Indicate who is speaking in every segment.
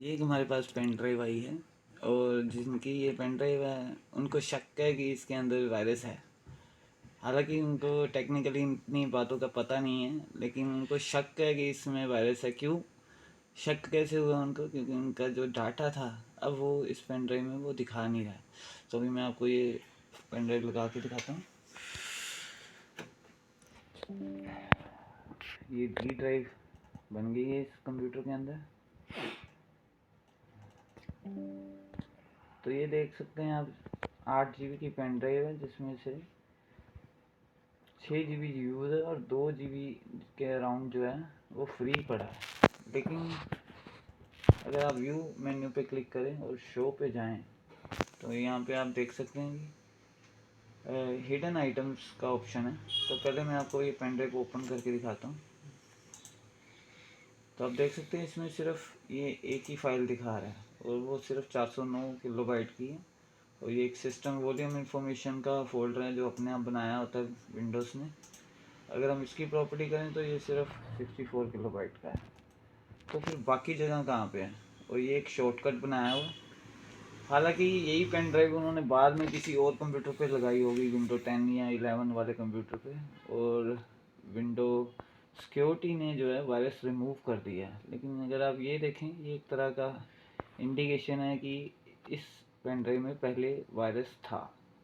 Speaker 1: ये एक हमारे पास पेन ड्राइव आई है और जिनकी ये पेन ड्राइव है उनको शक है कि इसके अंदर वायरस है। हालांकि उनको टेक्निकली इतनी बातों का पता नहीं है, लेकिन उनको शक है कि इसमें वायरस है। क्यों शक कैसे हुआ उनको? क्योंकि उनका जो डाटा था अब वो इस पेन ड्राइव में वो दिखा नहीं रहा है। तो अभी मैं आपको ये पेन ड्राइव लगा के दिखाता हूँ। ये डी ड्राइव बन गई है इस कंप्यूटर के अंदर। तो ये देख सकते हैं आप, 8 GB की पेन ड्राइव है जिसमें से 6 GB यूज़ है और 2 GB के अराउंड जो है वो फ्री पड़ा है। लेकिन अगर आप व्यू मेन्यू पे क्लिक करें और शो पे जाएं तो यहाँ पे आप देख सकते हैं कि हिडन आइटम्स का ऑप्शन है। तो पहले मैं आपको ये पेन ड्राइव ओपन करके दिखाता हूँ। तो आप देख सकते हैं इसमें सिर्फ ये एक ही फाइल दिखा रहा है और वो सिर्फ 409 किलोबाइट की है। और ये एक सिस्टम वॉल्यूम इंफॉर्मेशन का फोल्डर है जो अपने आप बनाया होता है विंडोज़ ने। अगर हम इसकी प्रॉपर्टी करें तो ये सिर्फ 64 किलोबाइट का है। तो फिर बाकी जगह कहाँ पे है? और ये एक शॉर्टकट बनाया हुआ है। हालांकि यही पेन ड्राइव उन्होंने बाद में किसी और कंप्यूटर पे लगाई होगी, विंडो 10 या 11 वाले कंप्यूटर पे, और विंडो सिक्योरिटी ने जो है वायरस रिमूव कर दिया है। लेकिन अगर आप ये देखें, ये एक तरह का इंडिकेशन है कि इस पेन ड्राइव में पहले वायरस था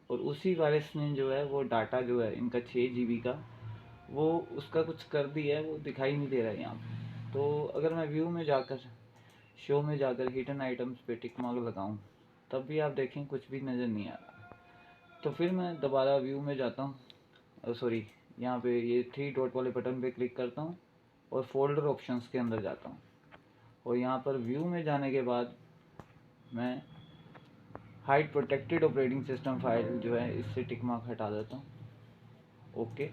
Speaker 1: और उसी वायरस ने जो है वो डाटा जो है इनका 6 GB का, वो उसका कुछ कर दिया है, वो दिखाई नहीं दे रहा है यहाँ पे। तो अगर मैं व्यू में जाकर, शो में जाकर हिडन आइटम्स पे टिक मार्क लगाऊं तब भी आप देखें कुछ भी नज़र नहीं आ रहा। तो फिर मैं दोबारा व्यू में जाता हूँ, सॉरी, यहाँ पे ये 3 डॉट वाले बटन पे क्लिक करता हूँ और फोल्डर ऑप्शंस के अंदर जाता हूँ। और यहाँ पर व्यू में जाने के बाद मैं hide protected operating system file जो है इससे टिक मार्क हटा देता हूँ। ओके।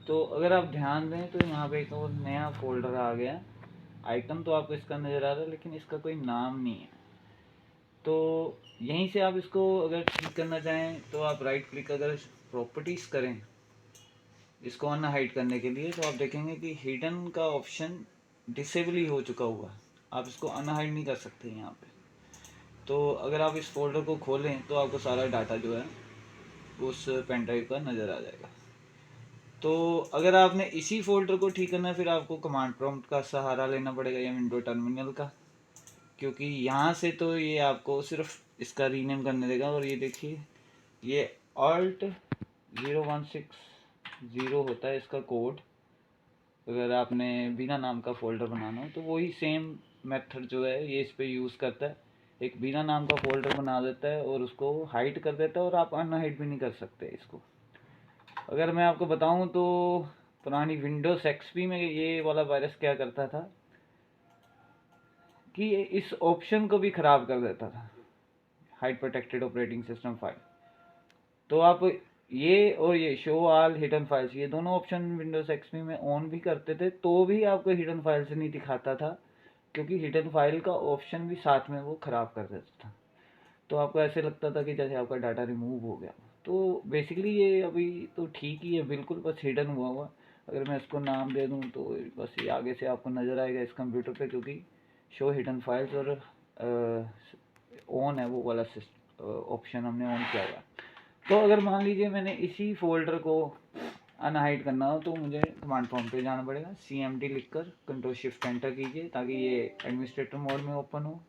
Speaker 1: तो अगर आप ध्यान दें तो यहाँ पे एक और नया फोल्डर आ गया। आइकन तो आपको इसका नज़र आ रहा है लेकिन इसका कोई नाम नहीं है। तो यहीं से आप इसको अगर ठीक करना चाहें तो आप राइट क्लिक अगर प्रॉपर्टीज़ करें इसको अनहाइड करने के लिए, तो आप देखेंगे कि हिडन का ऑप्शन डिसेबल ही हो चुका हुआ है। आप इसको अनहाइड नहीं कर सकते यहाँ पे। तो अगर आप इस फोल्डर को खोलें तो आपको सारा डाटा जो है उस पेन ड्राइव का नज़र आ जाएगा। तो अगर आपने इसी फोल्डर को ठीक करना है फिर आपको कमांड प्रॉम्प्ट का सहारा लेना पड़ेगा या विंडो टर्मिनल का, क्योंकि यहाँ से तो ये आपको सिर्फ इसका रीनेम करने देगा। और ये देखिए, ये Alt 0160 होता है इसका कोड। अगर आपने बिना नाम का फोल्डर बनाना हो तो वही सेम मेथड जो है ये इस पर यूज़ करता है। एक बिना नाम का फोल्डर बना देता है और उसको हाइड कर देता है और आप अनहाइड भी नहीं कर सकते इसको। अगर मैं आपको बताऊं तो पुरानी विंडोज़ एक्सपी में ये वाला वायरस क्या करता था कि इस ऑप्शन को भी ख़राब कर देता था, hide protected operating system file. तो आप ये और ये शो ऑल हिडन फाइल्स, ये दोनों ऑप्शन विंडोज एक्सपी में ऑन भी करते थे तो भी आपको हिडन फाइल्स नहीं दिखाता था, क्योंकि हिडन फाइल का ऑप्शन भी साथ में वो ख़राब कर देता था। तो आपको ऐसे लगता था कि जैसे आपका डाटा रिमूव हो गया। तो बेसिकली ये अभी तो ठीक ही है बिल्कुल, बस हिडन हुआ हुआ। अगर मैं इसको नाम दे दूँ तो बस ये आगे से आपको नज़र आएगा इस कंप्यूटर पे, क्योंकि शो हिडन फाइल्स और ऑन है वो वाला ऑप्शन हमने ऑन किया हुआ। तो अगर मान लीजिए मैंने इसी फोल्डर को अनहाइड करना हो तो मुझे कमांड प्रॉम्प्ट पे जाना पड़ेगा। CMD लिखकर कंट्रोल शिफ्ट एंटर कीजिए ताकि ये एडमिनिस्ट्रेटर मोड में ओपन हो।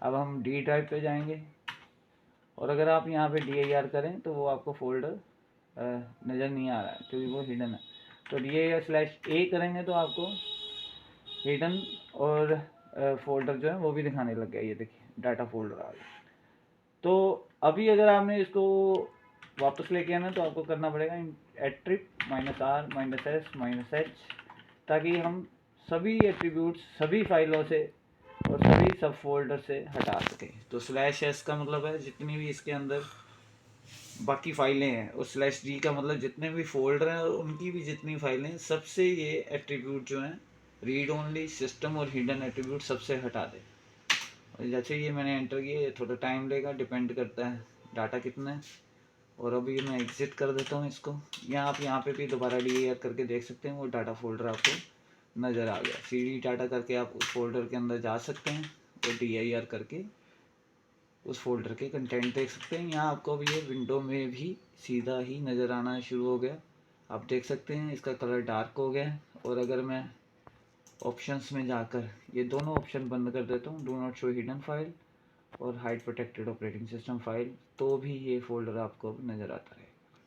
Speaker 1: अब हम डी ड्राइव पे जाएंगे और अगर आप यहाँ पे DIR करें तो वो आपको फोल्डर नज़र नहीं आ रहा है क्योंकि वो हिडन है। तो DIR/A करेंगे तो आपको हिडन और फोल्डर जो है वो भी दिखाने लग गया। ये देखिए डाटा फोल्डर आ गया। तो अभी अगर आपने इसको वापस लेके आना तो आपको करना पड़ेगा एट्रिप -R -S -H, ताकि हम सभी एट्रीब्यूट्स सभी फाइलों से और सभी सब फोल्डर से हटा सकें। तो /S का मतलब है जितनी भी इसके अंदर बाकी फाइलें हैं, और /D का मतलब जितने भी फोल्डर हैं और उनकी भी जितनी फाइलें हैं सबसे ये एट्रीब्यूट जो हैं रीड ओनली, सिस्टम और हिडन एट्रीब्यूट सबसे हटा दें। और जैसे ये मैंने एंटर किया, ये थोड़ा टाइम लेगा, डिपेंड करता है डाटा कितना है। और अभी मैं एग्ज़िट कर देता हूँ इसको। या आप यहाँ पे भी दोबारा DIR करके देख सकते हैं, वो डाटा फोल्डर आपको नज़र आ गया। CD डाटा करके आप उस फोल्डर के अंदर जा सकते हैं इसको dir करके उस फोल्डर के कंटेंट देख सकते हैं। यहाँ आपको अब ये विंडो में भी सीधा ही नज़र आना शुरू हो गया। आप देख सकते हैं इसका कलर डार्क हो गया है। और अगर मैं ऑप्शंस में जाकर ये दोनों ऑप्शन बंद कर देता हूँ, do not show hidden file और hide protected operating system file, तो भी ये फोल्डर आपको अब नज़र आता रहेगा।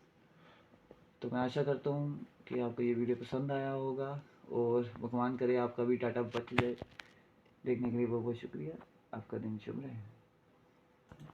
Speaker 1: तो मैं आशा करता हूँ कि आपको ये वीडियो पसंद आया होगा और भगवान करे आपका भी डाटा बच जाए। देखने के लिए बहुत बहुत शुक्रिया। आपका दिन शुभ रहे।